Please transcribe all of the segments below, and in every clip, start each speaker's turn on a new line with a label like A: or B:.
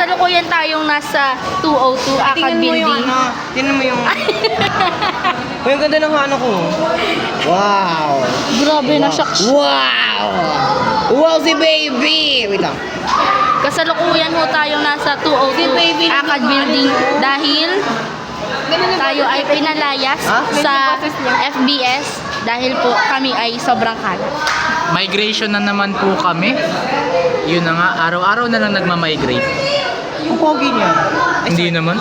A: Kasalukuyan tayong nasa 202 Akad Building.
B: Tingnan mo yung... Uy, ang ganda ng ano ko. Wow!
A: Grabe na shocks.
B: Wow! Wow, si baby! Wait lang.
A: Kasalukuyan ho tayong nasa 202 Akad Building dahil tayo ay pinalayas sa FBS dahil po kami ay sobrang kalat.
C: Migration na naman po kami. Yun na nga, araw-araw na lang nagma-migrate.
B: Ang pogi niya.
C: Hindi naman.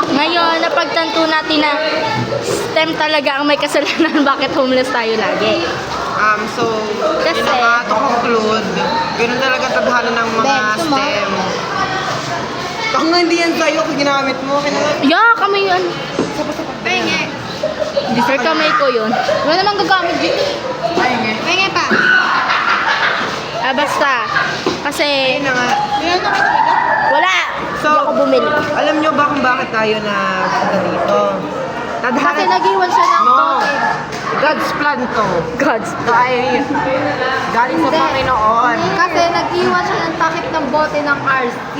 A: Ngayon, napagtanto natin na STEM talaga ang may kasalanan bakit homeless tayo lagi.
B: So,
A: Kasi-
B: yun na nga, to conclude, ganun talaga tadhana ng mga STEM. Ako nga hindi yan sa'yo kung ginamit mo.
A: Yeah, kami yun. Sir, kamay ko yun. Wala namang gagamit din.
B: Penge pa.
A: Basta. Kasi,
B: Ayun na nga.
A: wala.
B: So,
A: Hindi ako bumili.
B: alam nyo ba kung bakit tayo na punta dito?
A: Kasi nag-iwan siya ng
B: No. God's plan to.
A: Gods.
B: Ito ay galing sa Panginoon.
D: Kasi nag-iwan siya ng takip ng bote ng RC.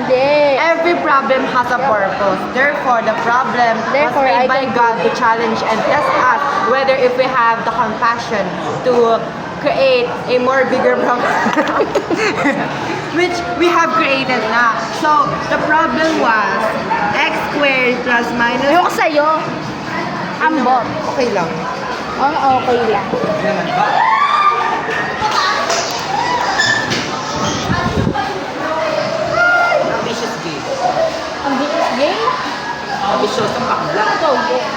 A: Hindi.
B: Every problem has a purpose. Therefore, the problem was
A: Therefore, I
B: made by
A: can-
B: God to challenge and test us whether if we have the compassion to create a more bigger problem. Which we have created na. So, the problem was x squared plus minus...
A: Ayoko sa'yo. Ambot.
B: Okay lang.
A: Okay lang.
B: Ambitious game.
A: Ang bilis game?
B: Ambitious ang bakla.
A: Ito, game.